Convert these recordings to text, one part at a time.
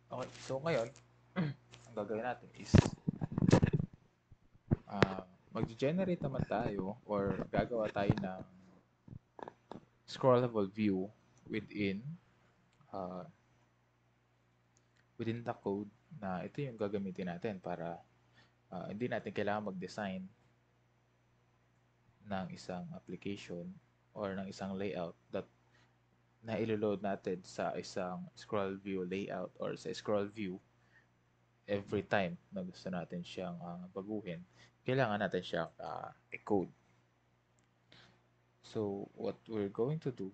Okay, so ngayon, ang gagawin natin is mag-generate naman tayo or gagawa tayo ng scrollable view within uh, within the code na ito yung gagamitin natin para hindi natin kailangan mag-design ng isang application or ng isang layout that na ilo-load natin sa isang scroll view layout or sa scroll view every time na gusto natin siyang baguhin. Kailangan natin siyang i-code. So, what we're going to do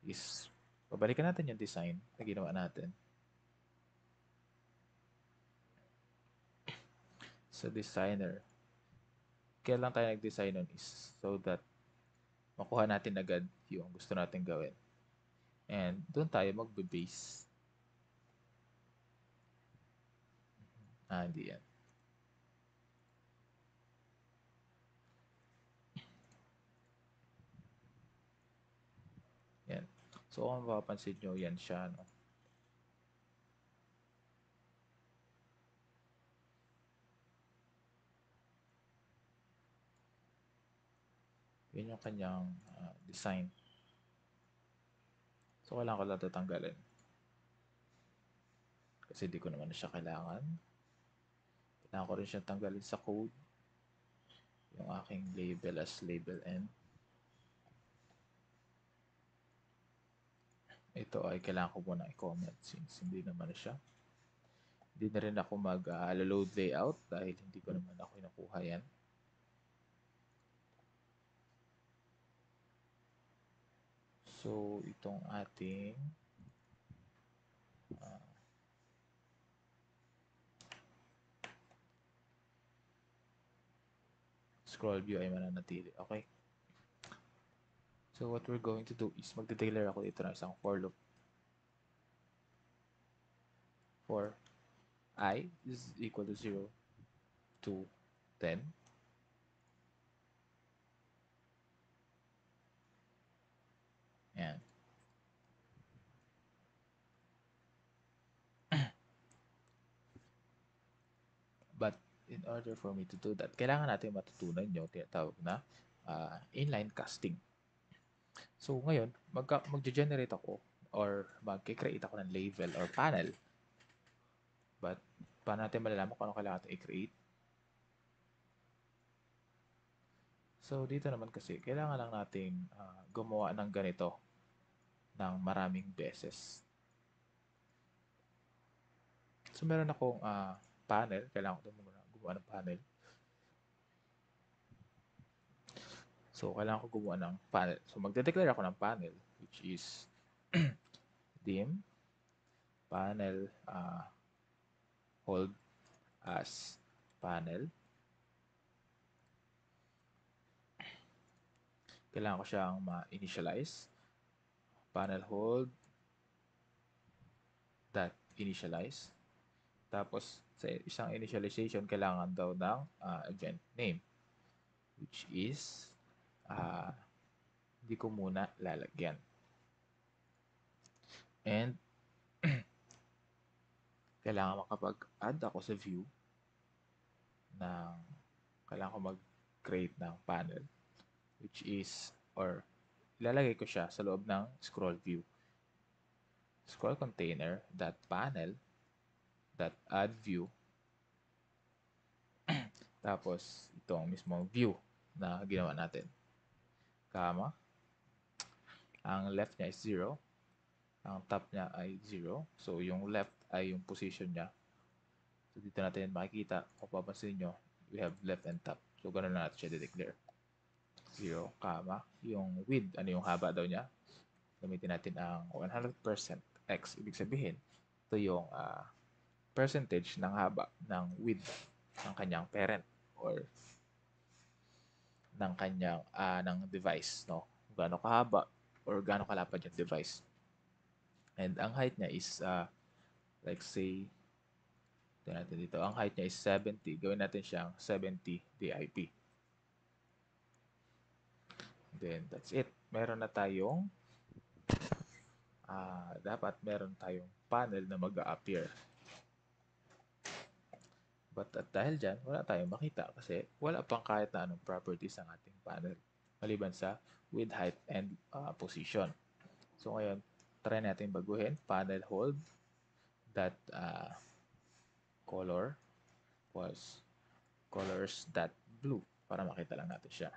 is babalikan natin yung design na ginawa natin. Sa designer, kailan tayo nag-design nun is so that makuha natin agad yung gusto natin gawin. And doon tayo magbe-base. Hindi yan. Yan. So, kung mapapansin nyo, yan siya. No? Yan yung kanyang design. So, kailangan ko lang tatanggalin. Kasi di ko naman na siya kailangan. Kailangan ko rin siya tanggalin sa code. Yung aking label as label n. Ito ay kailangan ko muna i-comment since hindi naman na siya. Hindi na rin ako mag-load layout dahil hindi ko naman ako nakuha yan. So, itong ating scroll view ay mananatili. Okay. So, what we're going to do is magde-declare ako dito ng isang for loop. For I is equal to 0 to 10. Ayan. But in order for me to do that, kailangan natin matutunan yung tinatawag na inline casting. So ngayon, mag-generate ako or mag-create ako ng label or panel. But paano natin malalaman kung ano kailangan natin i-create? So dito naman kasi, kailangan lang natin gumawa ng ganito ng maraming beses. So meron akong panel, kailangan ko gumawa ng panel. So, kailangan ko gumawa ng panel. So, magde-declare ako ng panel, which is dim panel hold as panel. Kailangan ko siyang ma-initialize. Panel hold dot initialize. Tapos, sa isang initialization, kailangan daw ng event name, which is hindi ko muna lalagyan. And kailangan makapag-add ako sa view ng kailangan ko mag-create ng panel, which is, or ilalagay ko siya sa loob ng scroll view. Scroll container dot panel dot add view. Tapos, itong mismong view na ginawa natin. Comma. Ang left niya is 0. Ang top niya ay 0. So, yung left ay yung position niya. So, dito natin makikita, kung papansin nyo, we have left and top. So, ganun na natin siya de-declare. 0, comma. Yung width, ano yung haba daw niya? Gamitin natin ang 100% x. Ibig sabihin, ito yung percentage ng haba ng width ng kanyang parent or ng kanyang ng device, no? Gaano kahaba or gaano kalapad yung device. And ang height niya is like say natin dito, ang height niya is 70. Gawin natin siyang 70 DIP. Then that's it. Meron na tayong dapat meron tayong panel na mag-a-appear. But at dahil dyan, wala tayong makita kasi wala pang kahit na anong properties ang ating panel maliban sa width, height, and position. So ngayon, try natin baguhin panel hold that color was colors that blue para makita lang natin siya.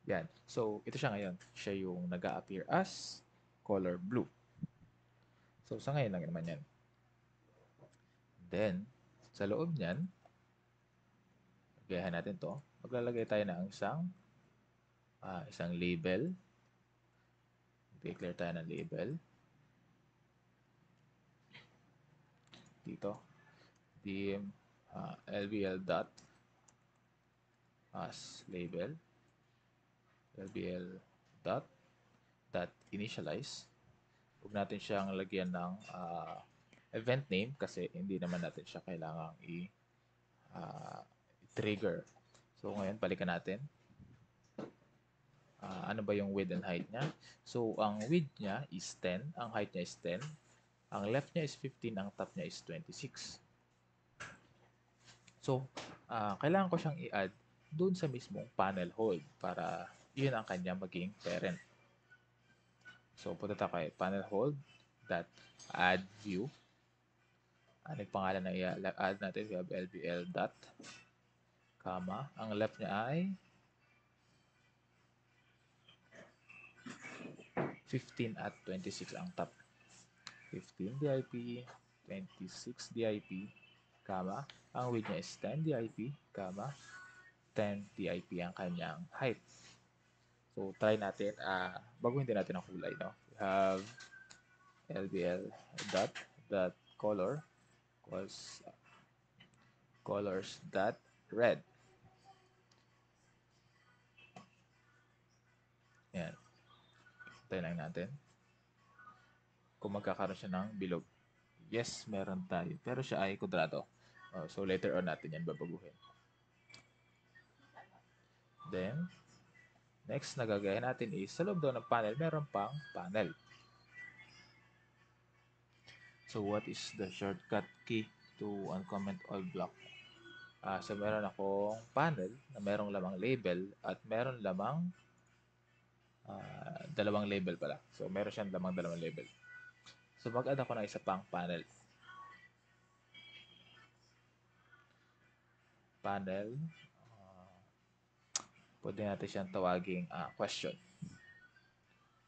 Yan. So, ito siya ngayon. Siya yung nag-a-appear as color blue. So, sa ngayon lang naman yan. Then, sa loob niyan, gayahan natin to. Maglalagay tayo ng isang label. Declare tayo ng label. Dito. Dim lbl dot as label. lbl dot initialize. Huwag natin siyang lagyan ng event name kasi hindi naman natin siya kailangang i-trigger. So, ngayon, balikan natin. Ano ba yung width and height niya? So, ang width niya is 10, ang height niya is 10, ang left niya is 15, ang top niya is 26. So, kailangan ko siyang i-add doon sa mismong panel hold para yun ang kanya maging parent. So, punta tayo kay panel hold dot add view. Ano yung pangalan na i-add natin? We have lbl dot, comma. Ang left niya ay 15 at 26 ang top. 15 DIP, 26 DIP, comma. Ang width niya is 10 DIP, comma. 10 DIP ang kanyang height. So, try natin. Baguhin din natin ang kulay. No? We have lbl dot color equals colors dot red. Yan. Try lang natin. Kung magkakaroon siya ng bilog. Yes, meron tayo. Pero siya ay kwadrado. So, later on natin yan babaguhin. Then, next na gagawin natin is, sa loob daw ng panel, meron pang panel. So, what is the shortcut key to uncomment all block? So, meron akong panel na merong lamang label at meron lamang dalawang label pala. So, meron siyang lamang dalawang label. So, mag-add ako ng isa pang panel. Panel. Pwede natin siyang tawaging question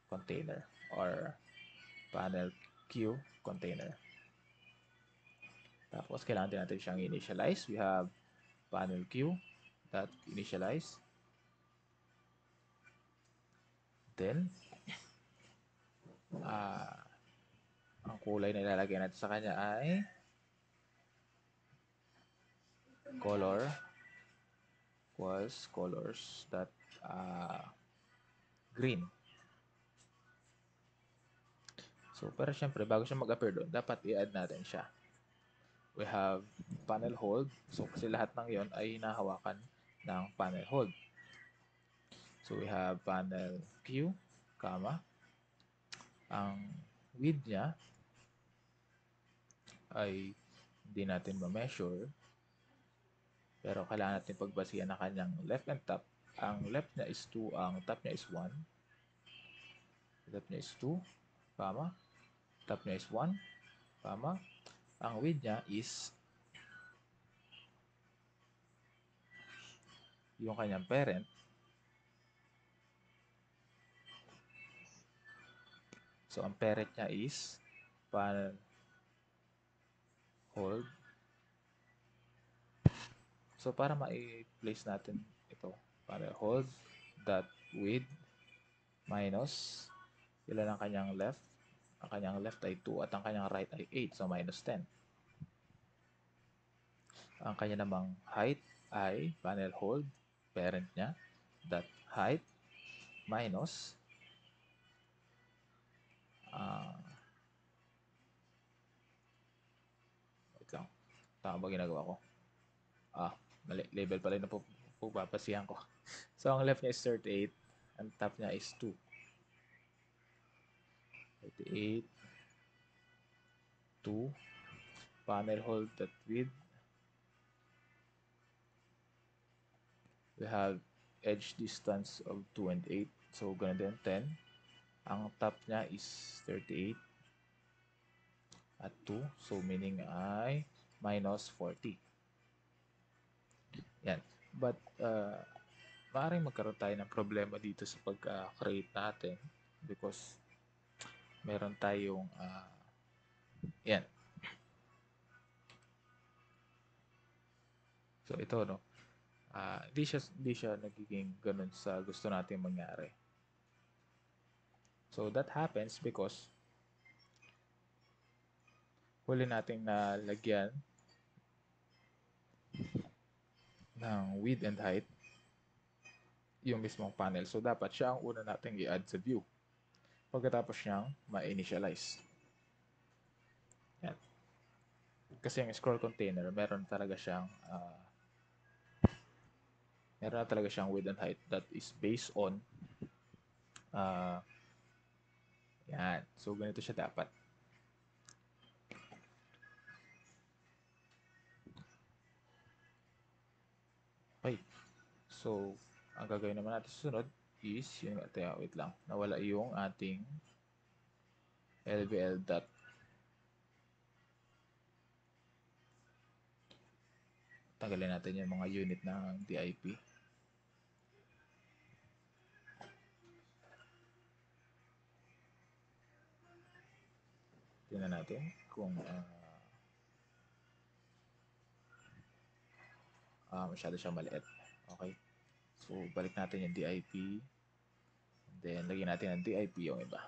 container or panel Q container. Tapos, kailangan din natin siyang initialize. We have panel Q dot initialize. Then, ang kulay na ilalagay natin sa kanya ay color equals colors dot green. So, pero syempre, bago siya mag-appear doon, dapat i-add natin siya. We have panel hold. So, kasi lahat ng yon ay hinahawakan ng panel hold. So, we have panel Q, comma. Ang width niya ay hindi natin ma-measure. Pero kailangan natin pagbasihan ng kanyang left and top. Ang left niya is 2, ang top niya is 1. Left niya is 2, comma. Top niya is 1, comma. Ang width niya is yung kanyang parent. So, ang parent niya is panel hold. So, para ma-place natin ito, panel hold dot width minus ilan ang kanyang left. Ang kanyang left ay 2 at ang kanyang right ay 8. So, minus 10. Ang kanya namang height ay panel hold, parent niya, dot height minus wait lang. Tama ba ginagawa ko? Mali. Label pala na po papasihan ko. So, ang left niya is 38. Ang top niya is 2. 38, 2. Panel hold that width. We have edge distance of 2 and 8. So, ganun din, 10. Ang top niya is 38 at 2. So, meaning ay minus 40. Yan. But, maaaring magkaroon tayo ng problema dito sa pag-create natin because meron tayong yan. So, ito, no? Di siya nagiging ganun sa gusto nating mangyari. So, that happens because huli nating nalagyan ng width and height yung mismong panel. So, dapat siya ang una nating i-add sa view pagkatapos niyang ma-initialize. Yan. Kasi yung scroll container, meron na talaga siyang width and height that is based on yan. So, ganito siya dapat. Okay. So, ang gagawin naman natin sa sunod is, yun nga, wait lang, nawala yung ating LVL dot. Tanggalin natin yung mga unit ng DIP. Tingnan natin kung masyado siyang maliit. Okay. So, balik natin yung DIP. And then, lagyan natin ng DIP yung iba.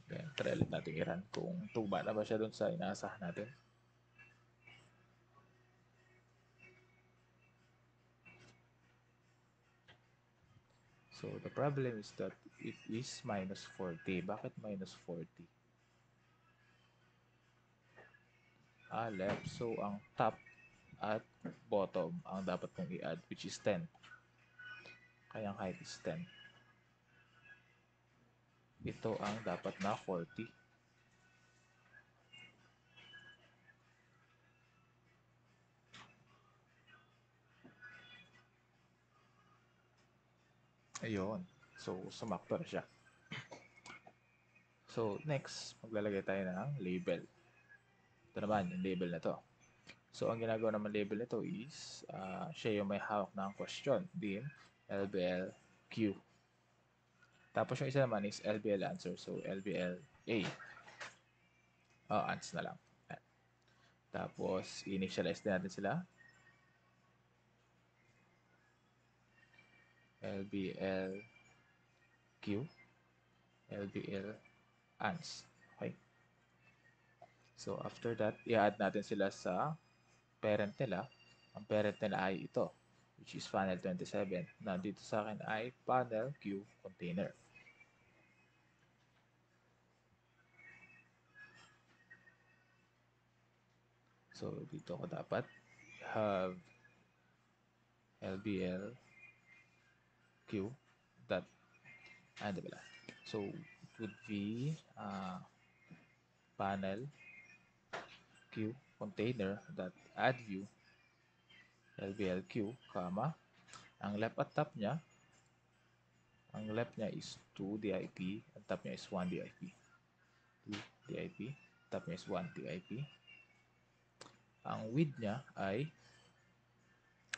Then, try ulit natin i-run kung tuba na ba siya dun sa inaasahan natin. So, the problem is that it is minus 40. Bakit minus 40? Left. So, ang top at bottom ang dapat mong i-add, which is 10. Kaya ang height is 10. Ito ang dapat na 40. Ayun. So, sumakto na siya. So, next, maglalagay tayo ng label. Ito naman, yung label na to. So, ang ginagawa naman label nito is, siya yung may hawak ng question. Din, LBL Q. Tapos yung isa naman is LBL answer. So, LBL A. Ans na lang. Yan. Tapos, initialize din natin sila. LBL Q. LBL ans. Okay. So, after that, i-add natin sila sa parent nila. Ang parent nila ay ito, which is panel 27. Nandito sa akin ay panel Q container. So, dito ko dapat have LBL Q dot bala. So, it would be panel Q container dot add view LBL Q, comma, ang left at top niya, ang left niya is 2 DIP, ang top niya is 1 DIP. 2 DIP, top niya is 1 DIP. Ang width niya ay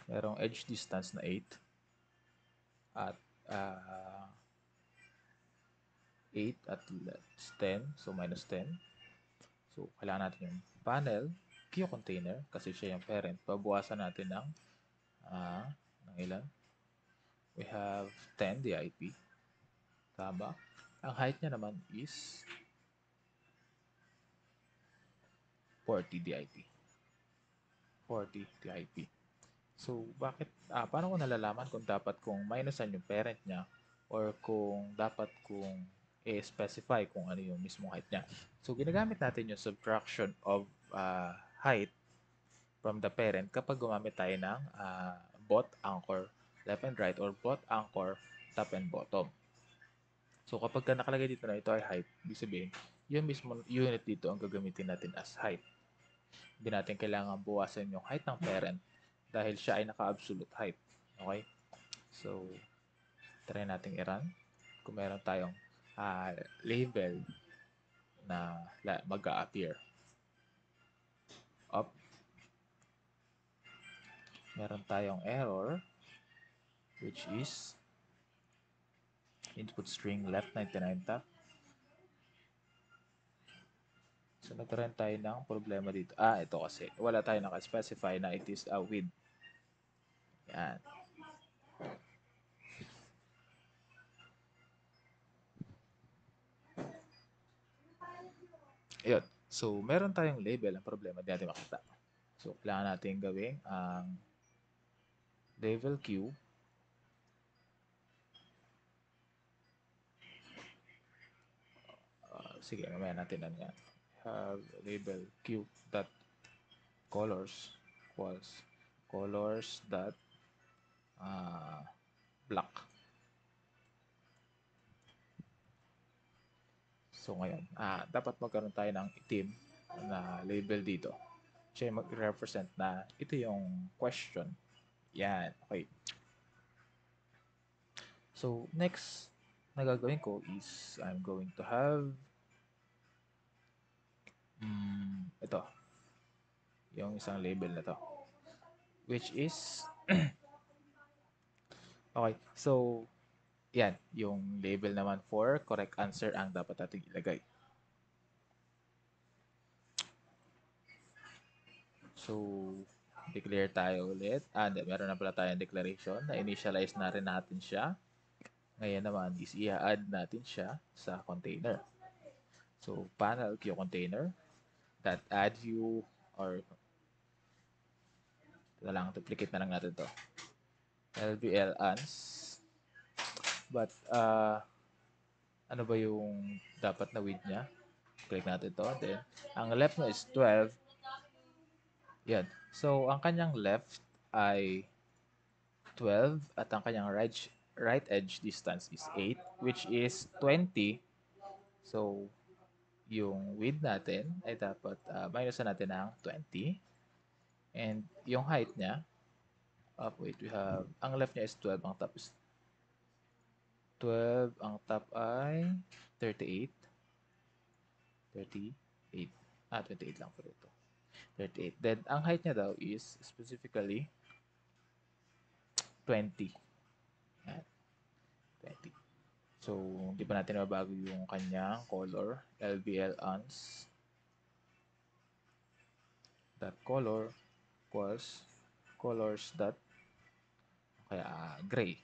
merong edge distance na 8 at 8 at 10, so minus 10. So, kailangan natin yung panel Q container kasi siya yung parent. Babawasan natin ng ilan? We have 10 DIP. Tama. Ang height niya naman is 40 DIP. 40 DIP. So, bakit, paano ko nalalaman kung dapat kong minusan yung parent niya or kung dapat kong i-specify kung ano yung mismong height niya. So, ginagamit natin yung subtraction of height from the parent kapag gumamit tayo ng both anchor left and right or both anchor top and bottom. So, kapag ka nakalagay dito na ito ay height, ibig sabihin, yung mismo unit dito ang gagamitin natin as height. Hindi natin kailangan buwasan yung height ng parent dahil siya ay naka-absolute height. Okay? So, try natin i-run. Kung meron tayong label na mag-a-appear. Up. Meron tayong error which is input string left 99 top. So, nagkaroon tayo ng problema dito. Ito kasi. Wala tayo naka-specify na it is a width. Yan. Ayun. So, meron tayong label. Ang problema, di natin makita. So, kailangan natin gawin ang label Q. Sige, mamaya natin ano yan. Have label Q dot colors equals colors dot black. So, ngayon, dapat magkaroon tayo ng itim na label dito. Siya mag-represent na ito yung question. Yan. Okay. So, next na gagawin ko is I'm going to have ito. Yung isang label na to. Which is okay. So, yan. Yung label naman for correct answer ang dapat natin ilagay. So, declare tayo ulit. Meron na pala tayong declaration na initialize na rin natin siya. Ngayon naman is i-add natin siya sa container. So, panel Q container that add view or ito lang, duplicate na lang natin to. LBL ans. But, ano ba yung dapat na width niya? Click natin to. Then, ang left niya is 12. Yan. So, ang kanyang left ay 12 at ang kanyang right edge distance is 8 which is 20. So, yung width natin ay dapat minus natin ng 20. And yung height niya, wait, we have, ang left niya is 12, ang top is 12, ang top ay 38. 38. 28 lang po ito. 38. Then, ang height niya daw is specifically 20. Yan. 20. So, hindi pa natin mabago yung kanyang color. LBL ans dot color equals colors dot kaya gray.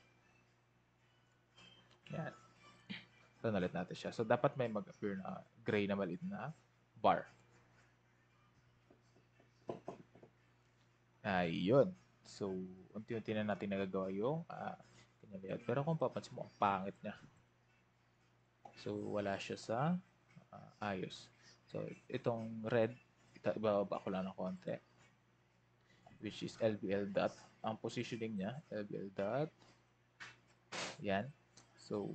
Yan. Run ulit natin siya. So, dapat may mag-appear na gray na maliit na bar. Ayun. So, unti-unti na natin nagagawa yung kanyang layout. Pero kung papansin mo, ang pangit niya. So, wala siya sa ayos. So, itong red, ibababa ko lang ng konti. Which is LBL dot. Ang positioning niya, LBL dot. Yan. So,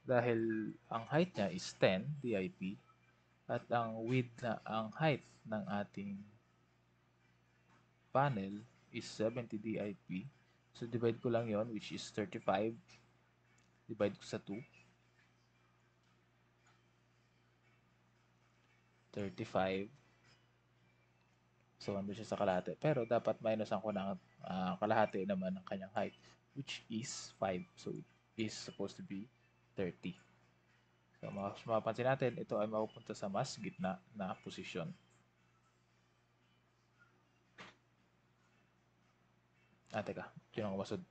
dahil ang height niya is 10 DIP at ang width na ang height ng ating panel is 70 DIP. So, divide ko lang yon which is 35. Divide ko sa 2. 35. So, ando siya sa kalahati. Pero, dapat minusan ko ng kalahati naman ng kanyang height which is 5. So, it is supposed to be 30. So, mapapansin natin, ito ay mapupunta sa mas gitna na posisyon. Teka. Yun ang masod.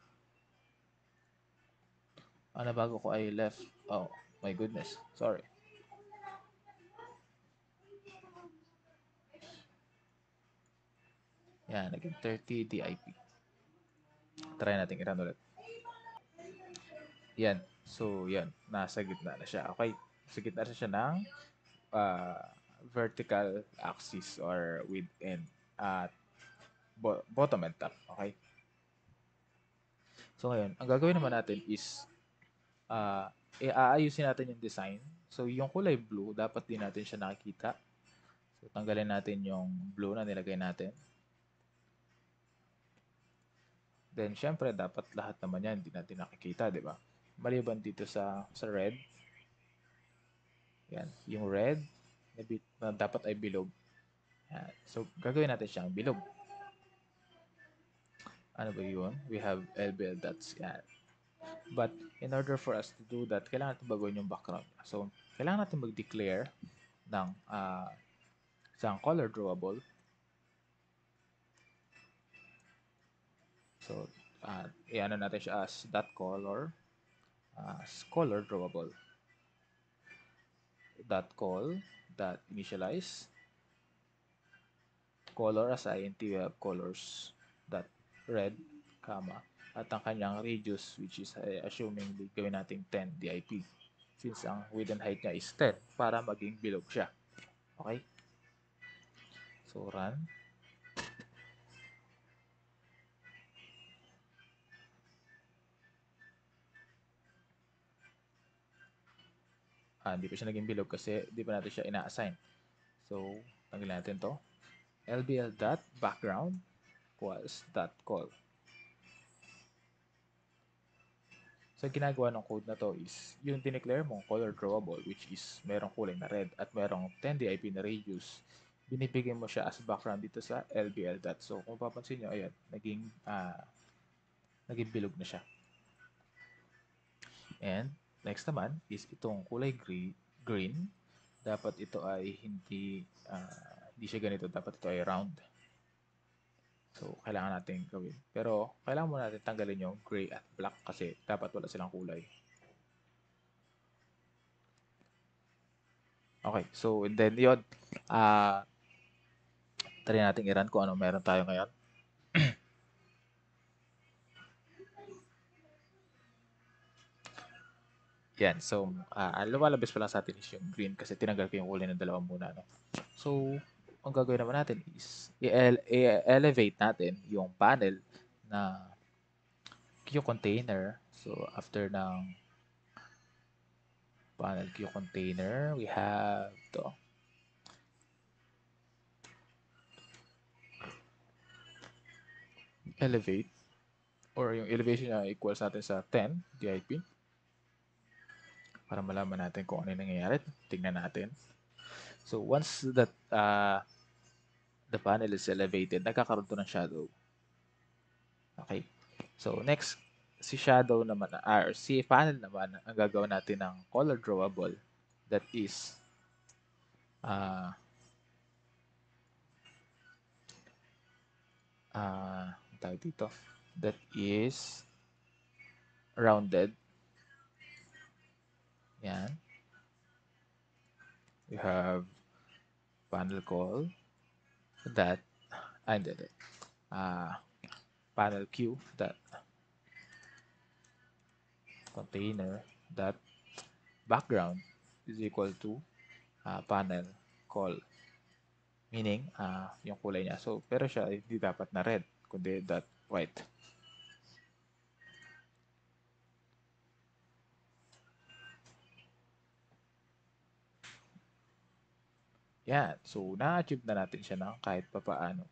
Ang nabago ko ay left. Oh, my goodness. Sorry. Yan, naging 30 DIP. Try natin i-run ulit. Yan. So, yan. Nasa gitna na siya. Okay. Sa gitna na siya ng uh, vertical axis or within at bottom and top. Okay. So, ngayon, ang gagawin naman natin is aayusin natin yung design. So, yung kulay blue, dapat din natin siya nakikita. So, tanggalin natin yung blue na nilagay natin. Then, syempre, dapat lahat naman yan, hindi natin nakikita, di ba? Maliban dito sa red. Yan. Yung red, na dapat ay bilog. Yan. So, gagawin natin siyang bilog. Ano ba yun? We have LBL dots. Yan. But, in order for us to do that, kailangan natin baguhin yung background. So, kailangan natin mag-declare ng isang color drawable. So, i-ano natin siya as .color color drawable. .col .initialize color as int we have colors .red comma at ang kanyang radius which is assuming gawin nating 10 dip since ang width and height niya is 10 para maging bilog siya. Okay? So, run. Hindi pa siya naging bilog kasi di pa natin siya ina-assign. So, tanggalin natin to. lbl.background equals .col. So, ginagawa ng code na to is, yung dineclare mong color drawable, which is merong kulay na red at merong 10 dip na radius, binibigay mo siya as background dito sa lbl dot. So, kung papansin nyo, ayan, naging bilog na siya. And, next naman is itong kulay green. Dapat ito ay hindi siya ganito. Dapat ito ay round. So, kailangan natin gawin. Pero, kailangan muna natin tanggalin yung gray at black kasi dapat wala silang kulay. Okay, so and then yun, try natin i-run kung ano meron tayo ngayon. Yan, so lumalabas pa lang sa atin is yung green kasi tinanggal ko yung kulay ng dalawa muna. No? So, ang gagawin naman natin is i-elevate natin yung panel na Q container. So, after ng panel Q container, we have to elevate or yung elevation niya equals natin sa 10 DIP para malaman natin kung ano yung nangyayari. Tingnan natin. So, once that the panel is elevated, nagkakaroon to ng shadow. Okay. So, next, si shadow naman, or si panel naman, ang gagawin natin ng color drawable that is tawag dito, that is rounded. Yan. We have panel call that, hindi, panel Q that container that background is equal to panel call. Meaning, yung kulay niya. So, pero siya hindi dapat na red, kundi that white. Yan. So, na-achieve na natin siya ng kahit papaano.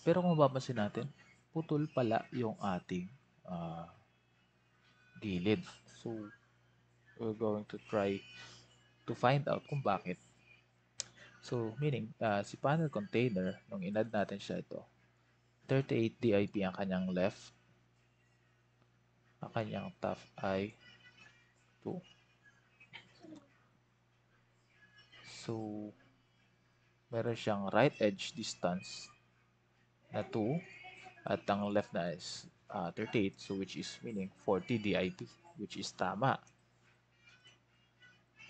Pero kung mapapansin natin, putol pala yung ating gilid. So, we're going to try to find out kung bakit. So, meaning, si panel container, nung inad natin siya ito, 38 DIP ang kanyang left. Ang kanyang top ay 2. So, meron siyang right edge distance na 2 at ang left na is 38, so which is meaning 40 DIP, which is tama.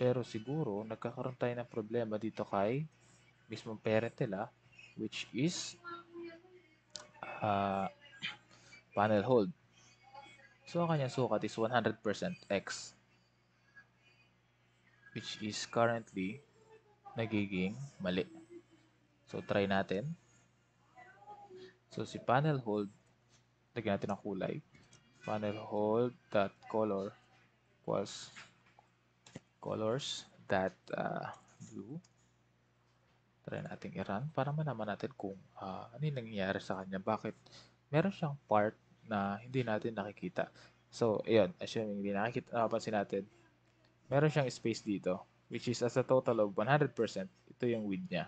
Pero siguro, nagkakaroon tayo ng problema dito kay mismong parent nila, which is panel hold. So, ang kanyang sukat is 100% X, which is currently nagiging mali. So, try natin. So, si panel hold, lagyan natin ang kulay. Panel hold dot color equals colors dot blue. Try natin i-run para malaman natin kung ano yung nangyayari sa kanya. Bakit meron siyang part na hindi natin nakikita. So, ayun, assuming hindi nakapansin natin, meron siyang space dito, which is as a total of 100%, ito yung width niya.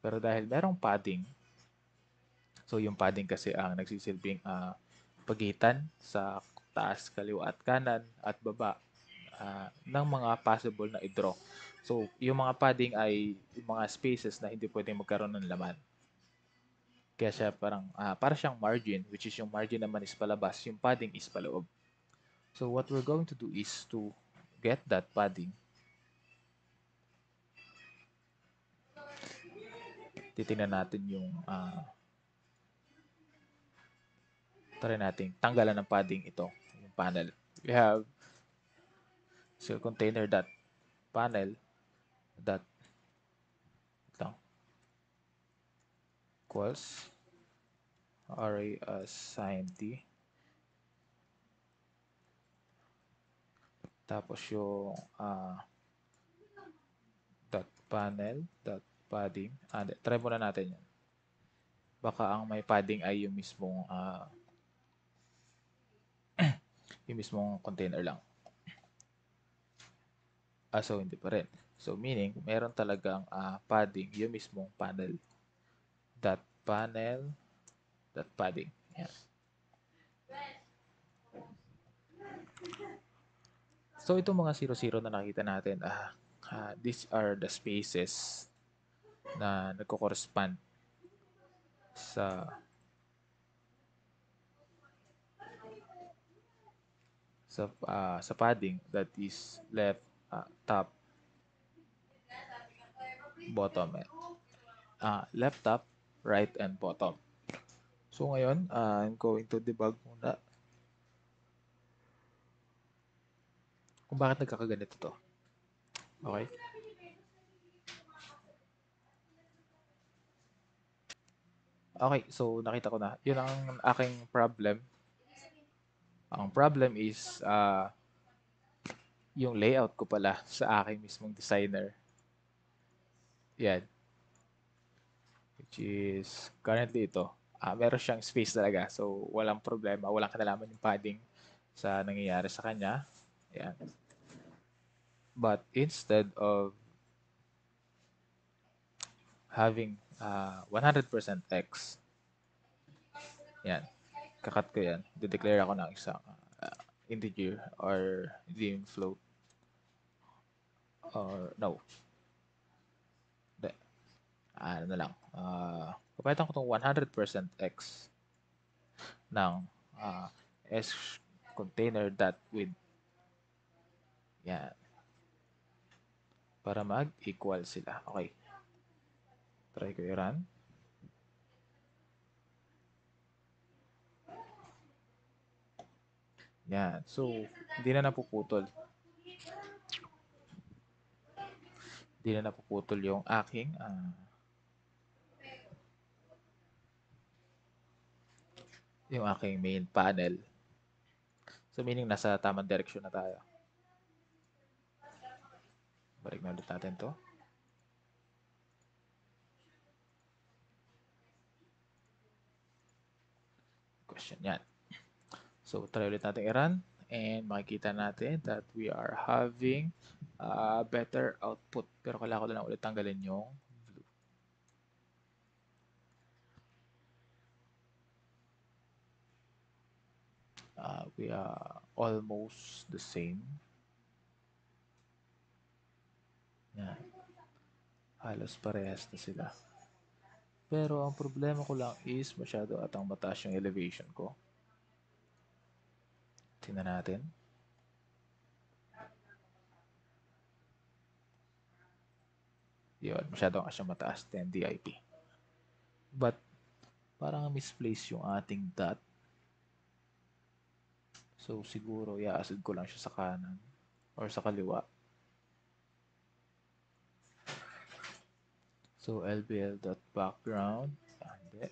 Pero dahil merong padding, so yung padding kasi ang nagsisilbing pagitan sa taas, kaliwa at kanan at baba ng mga possible na i-draw. So, yung mga padding ay yung mga spaces na hindi pwedeng magkaroon ng laman. Kaya siya para siyang margin, which is yung margin naman is palabas, yung padding is paloob. So, what we're going to do is to get that padding. Titingnan natin yung try natin tanggalan ng padding ito, yung panel. We have container dot panel dot equals array assign t, tapos yung dot panel dot padding. Try muna natin yan. Baka ang may padding ay yung mismong yung mismong container lang. So hindi pa rin. So meaning meron talagang padding yung mismong panel dot panel dot padding. Yan. So itong mga 00 na nakita natin, these are the spaces na nagko-correspond sa padding that is left, top, bottom, left, top, right, and bottom. So ngayon, I'm going to debug muna kung bakit nagkakaganito to. Okay? Okay, so nakita ko na. Yun ang aking problem. Ang problem is yung layout ko pala sa aking mismong designer. Yan. Which is currently ito. Meron siyang space talaga. So, walang problema. Walang kinalaman yung padding sa nangyayari sa kanya. Yan. But instead of having 100% X, yan. Kakat ko yan. Dideclare ako ng isang integer or dim float. Or no. Ano na lang. Papalitan ko itong 100% X ng S container dot width. Yan. Para mag-equal sila. Okay. Try ko i-run. Yan. So, hindi na napuputol. Hindi na napuputol yung aking main panel. So, meaning nasa tamang direction na tayo. Balik na ulit natin to. Question yan. So, try ulit natin i-run. And makikita natin that we are having better output. Pero kailangan ko lang ulit tanggalin yung blue. We are almost the same. Yan. Halos parehas na sila. Pero ang problema ko lang is masyado atang mataas yung elevation ko. Tingnan natin. Yun, masyado nga siya mataas, 10 DIP. But, parang misplace yung ating dot. So, siguro, i-assign ko lang siya sa kanan or sa kaliwa. So, lbl.background. Hindi.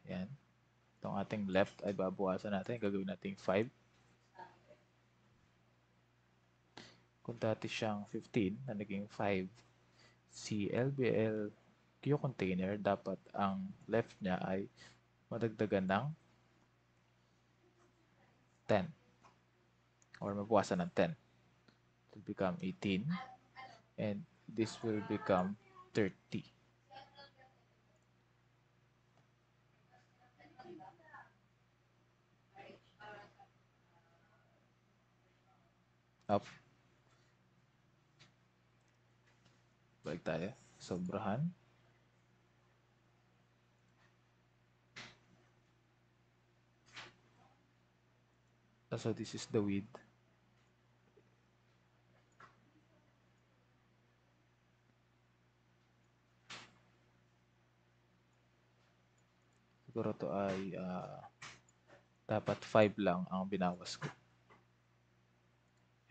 Yan. Itong ating left ay babawasan natin. Gagawin natin 5. Kung dati siyang 15 na naging 5, si LBL Q container, dapat ang left niya ay madagdagan ng 10 or mabawasan ng 10. It will become 18 and this will become 30. Up. Balik tayo. Sobrahan. So this is the width. Siguro to ay dapat 5 lang ang binawas ko.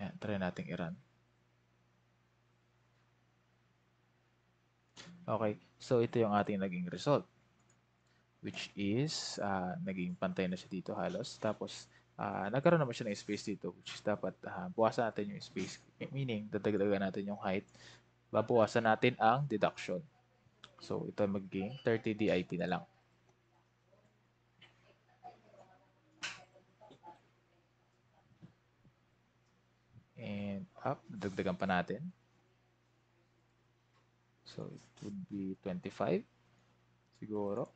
Yan, try natin i-run. Okay, so ito yung ating naging result. Which is, naging pantay na siya dito halos. Tapos, nagkaroon naman siya ng space dito, which is dapat buwasan natin yung space. Meaning, dadagdagan natin yung height. Babawasan natin ang deduction. So, ito magiging 30 DIP na lang. And up, dagdagan pa natin. So, it would be 25 siguro.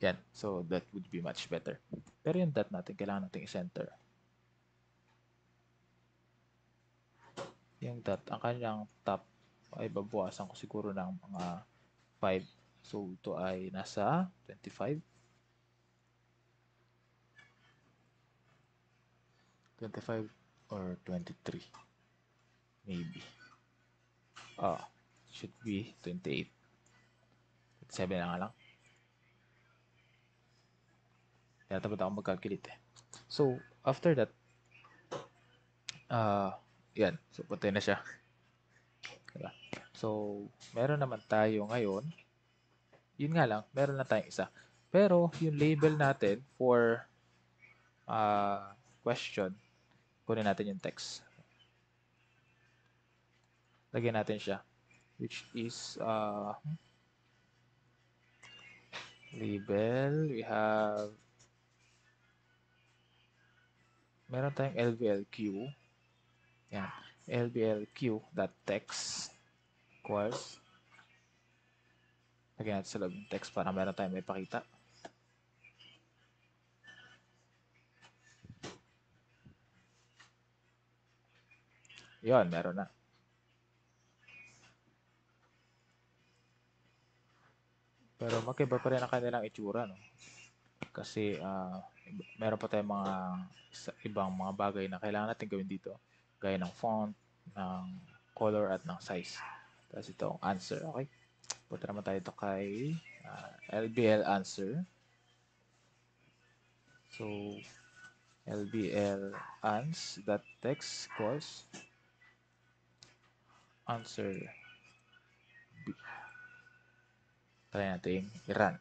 Yan. So, that would be much better. Pero yung dot natin, kailangan natin i-center. Yung dot, ang kanyang top ay babawasan ko siguro ng mga 5. So, ito ay nasa 25. 25 or 23. Maybe. Should be 28. 27 na nga lang. Kaya tapos ako mag-calculate eh. So, after that, yan. So, patay na siya. Diba? So, meron naman tayo ngayon. Yun nga lang, meron na tayong isa. Pero, yung label natin for question, kunin natin yung text. Lagyan natin siya. Which is label. We have meron tayong lblq. Yan. lblq.text equals. Lagyan natin sa loob ng text para meron tayong may pakita. Yun, meron na. Pero magkaiba pa rin ang kanilang itsura, no? Kasi meron pa tayong mga ibang mga bagay na kailangan natin gawin dito. Gaya ng font, ng color, at ng size. Tapos ito ang answer, okay? Punta naman tayo ito kay LBL answer. So, LBL ans.text equals answer B. Try natin i-run.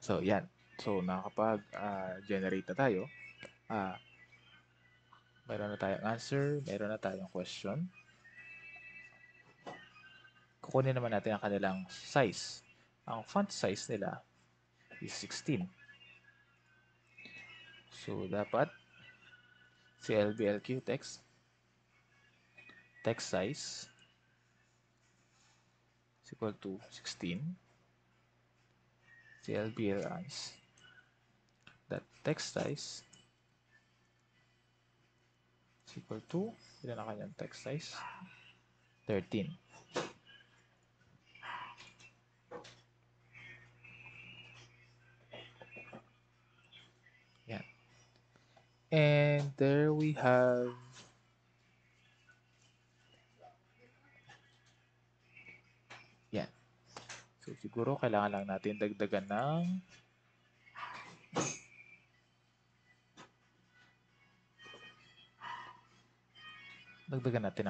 So, yan. So, nakapag-generate na tayo. Meron na tayong answer, meron na tayong question. Kukunin naman natin ang kanilang size. Ang font size nila is 16. So, dapat si LBLQ text size is equal to 16. Si LBL ans that text size is equal to, ilan ang kanyang text size? 13. Yan. And there we have yan. So siguro kailangan lang natin dagdagan ng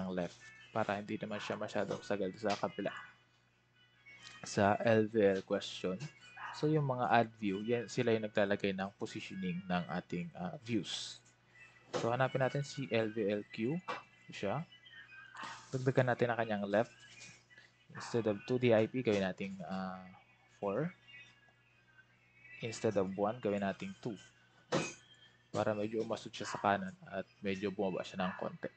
left para hindi naman siya masyadong sagal sa kabila. Sa LVL question, so yung mga add view, yan, sila yung naglalagay ng positioning ng ating views. So hanapin natin si LVLQ, siya. Dagdagan natin ang kanyang left. Instead of 2D IP, gawin natin 4. Instead of 1, gawin natin 2. Para medyo umasod siya sa kanan at medyo bumaba siya ng konti.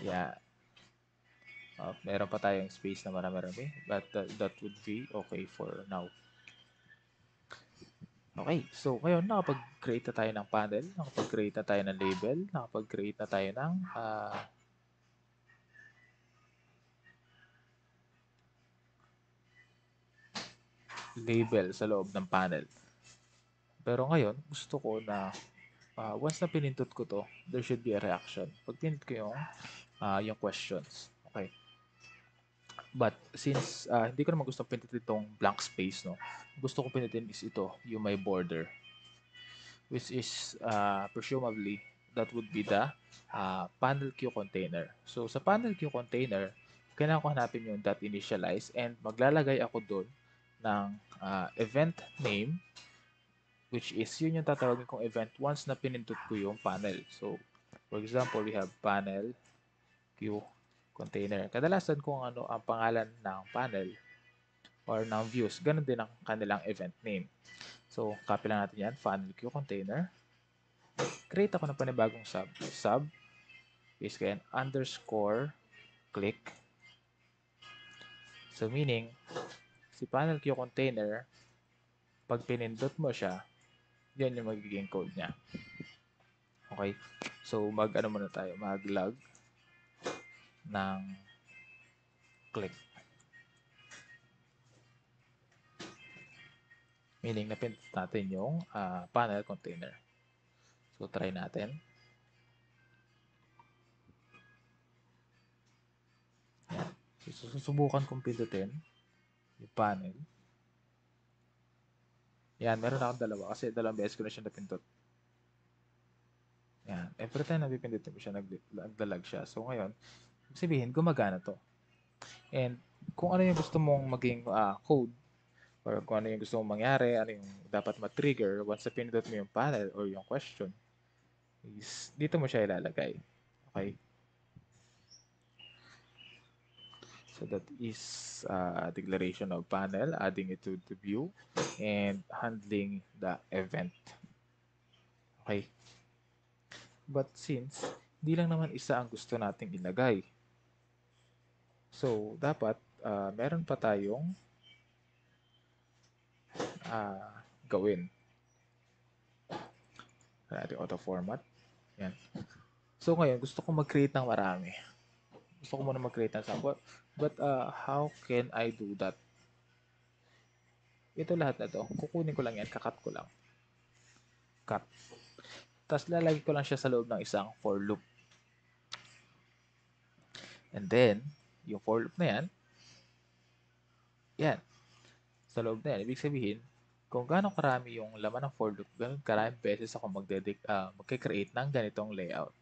Yeah. Meron pa tayong space na marami-rami, but that would be okay for now. Okay, so ngayon nakapag-create na tayo ng panel, nakapag-create na tayo ng label, nakapag-create na tayo ng label sa loob ng panel. Pero ngayon, gusto ko na once na pinindot ko to, there should be a reaction. Pag pinindot ko yung questions. Okay. But since hindi ko naman gusto pindutin itong blank space, no? Gusto ko pindutin is ito, yung may border. Which is presumably that would be the panel queue container. So sa panel queue container, kailangan ko hanapin yung .initialize and maglalagay ako doon ng event name, which is yun yung tatawagin kong event once na pinindot ko yung panel. So for example, we have panel queue container. Kadalasan kung ano ang pangalan ng panel or ng views, ganun din ang kanilang event name. So copy lang natin yan, panel queue container. Create ako ng panibagong sub. Sub is kaya underscore click. So meaning, si panel queue container, pag pinindot mo siya, yan yung magiging code niya. Okay? So mag-ano muna tayo, mag-log ng click. Meaning, napindot natin yung panel container. So try natin. Yan. So susubukan kong pindutin yung panel. Yan, meron akong dalawa kasi dalawang beses ko na siya napindot. Yan. Every time na pipindutin mo siya, naglalag siya. So ngayon, sabihin, gumagana to. And kung ano yung gusto mong maging code or kung ano yung gusto mong mangyari, ano yung dapat ma-trigger once na pinindot mo yung panel or yung question, is dito mo siya ilalagay. Okay? So that is declaration of panel, adding it to the view, and handling the event. Okay? But since hindi lang naman isa ang gusto nating ilagay, so dapat meron pa tayong gawin. Natin auto format. Yan. So ngayon, gusto ko mag-create ng marami. Gusto ko muna mag-create ng sample. But how can I do that? Ito lahat na to. Kukunin ko lang yan. Kakat ko lang. Cut. Tapos lalagay ko lang siya sa loob ng isang for loop. And then, yung for loop na yan, yan. Sa loob na yan. Ibig sabihin, kung gaano karami yung laman ng for loop, ganun karaming beses ako magke-create ng ganitong layout.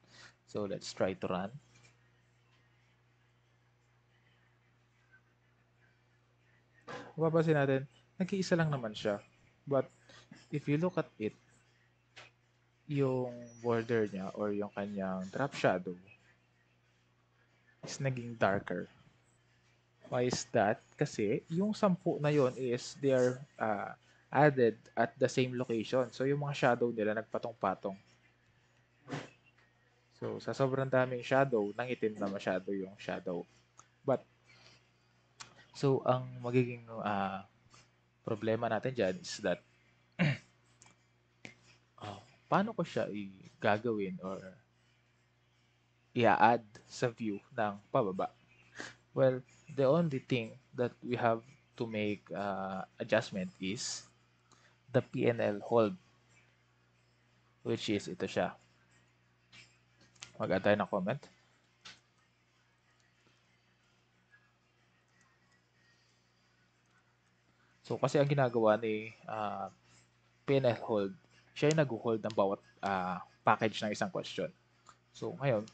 So, let's try to run. Mapapansin natin, nag-iisa lang naman siya. But, if you look at it, yung border niya or yung kanyang drop shadow is naging darker. Why is that? Kasi yung 10 na yon is they are added at the same location. So yung mga shadow nila nagpatong-patong. So sa sobrang daming shadow, nangitim na masyado yung shadow. But so ang magiging problema natin dyan is that paano ko siya gagawin or i-add sa view ng pababa? Well, the only thing that we have to make adjustment is the PNL hold, which is ito siya. Mag-add tayo ng comment. So, kasi ang ginagawa ni PNL hold, siya yung nag-hold ng bawat package ng isang question. So, ngayon,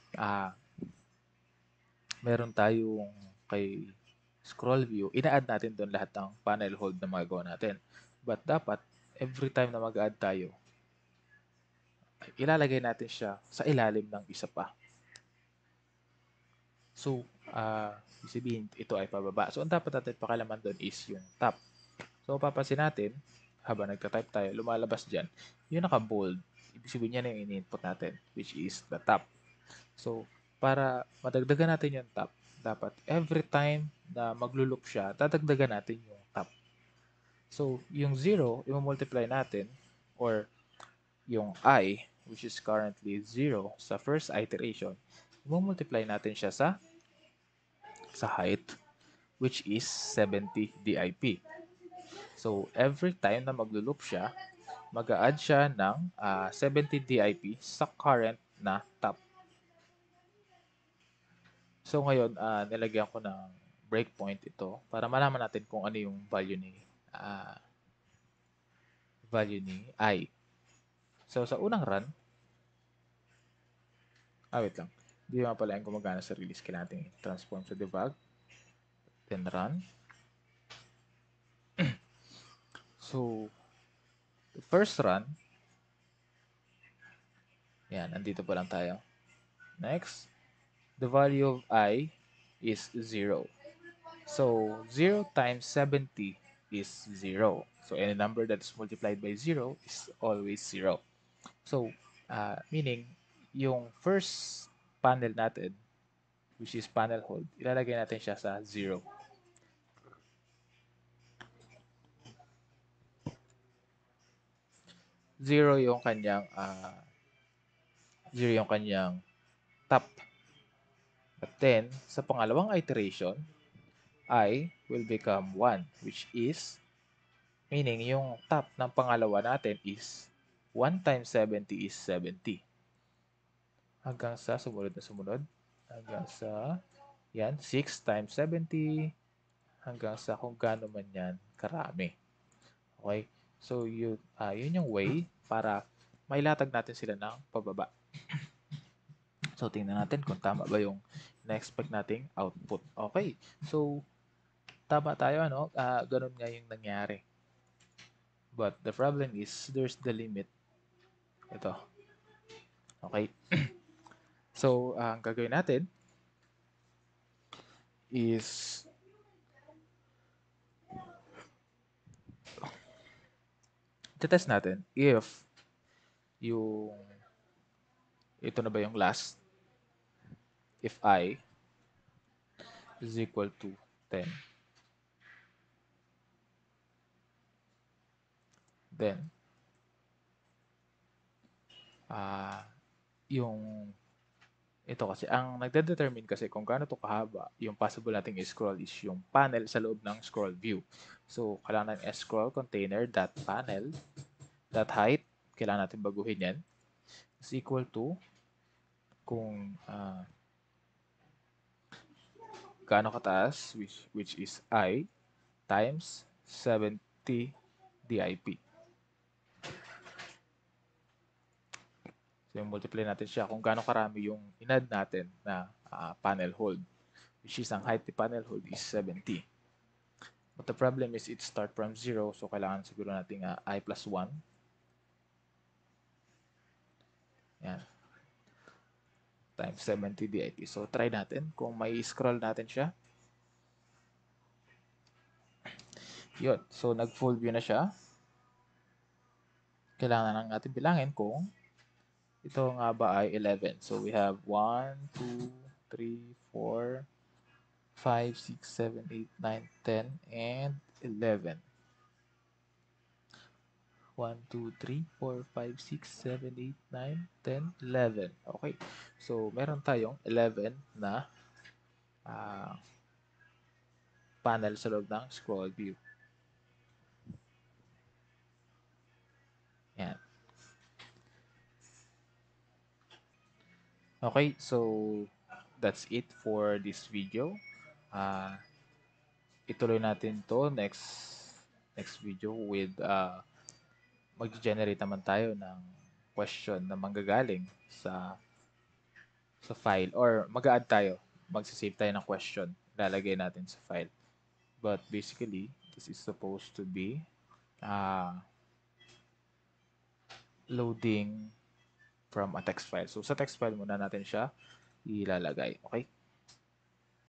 meron tayong kay scroll view, ina-add natin doon lahat ng panel hold na magagawa natin. But dapat, every time na mag-add tayo, ilalagay natin siya sa ilalim ng isa pa. So, sabihin, ito ay pababa. So, ang dapat natin pakalaman doon is yung top. So, papansin natin, habang nagta-type tayo, lumalabas dyan, yung naka-bold. Ibig sabihin yan yung in-input natin, which is the top. So, para madagdagan natin yung top, dapat every time na maglo-loop siya, dadagdagan natin yung top. So, yung 0, i-multiply natin, or yung I, which is currently 0 sa first iteration, i-multiply natin siya sa height, which is 70 DIP. So, every time na maglo-loop siya, mag-a-add siya ng 70 DIP sa current na top. So, ngayon, nilagyan ko ng breakpoint ito para malaman natin kung ano yung value ni I. So, sa unang run, wait lang. Hindi nga pala yung gumagana sa release. Kailangan natin transform sa debug. Then run. So, the first run, yan, nandito pa lang tayo. Next, the value of I is 0. So, 0 times 70 is 0. So, any number that's multiplied by 0 is always 0. So, meaning, yung first panel natin, which is panel hold, ilalagay natin siya sa 0. Zero yung kanyang top. But then, sa pangalawang iteration, I will become 1, which is, meaning yung top ng pangalawa natin is 1 times 70 is 70. Hanggang sa sumunod na sumunod. Hanggang sa, yan, 6 times 70. Hanggang sa kung gaano man yan karami. Okay? So, yun yung way para mailatag natin sila ng pababa. So, tingnan natin kung tama ba yung na-expect nating output. Okay. So, tama tayo, ano? Ganun nga yung nangyari. But the problem is, there's the limit. Ito. Okay. So, ang gagawin natin is test natin if yung ito na ba yung last, if I is equal to 10, then yung ito kasi, ang nagde-determine kasi kung gaano to kahaba, yung possible nating scroll is yung panel sa loob ng scroll view. So, kailangan ng scroll container dot panel dot height, kailangan natin baguhin yan, is equal to kung gaano kataas, which is I times 70 DIP. So, yung multiply natin siya kung gaano karami yung inad natin na panel hold, which is ang height ni panel hold is 70. But the problem is it start from 0, so kailangan siguro natin I plus 1. Yan. Times 70 DIP. So, try natin kung may scroll natin siya. Yun. So, nag-full view na siya. Kailangan na natin bilangin kung ito nga ba ay 11. So, we have 1, 2, 3, 4, 5, 6, 7, 8, 9, 10, and 11. 1, 2, 3, 4, 5, 6, 7, 8, 9, 10, 11. Okay. So, meron tayong 11 na panel sa loob ng scroll view. Okay, so that's it for this video. Uh, ituloy natin to next video with mag-generate naman tayo ng question na manggagaling sa file or mag-add tayo, magsisave tayo ng question, lalagay natin sa file. But basically, this is supposed to be uh, loading from a text file. So sa text file muna natin siya ilalagay. Okay?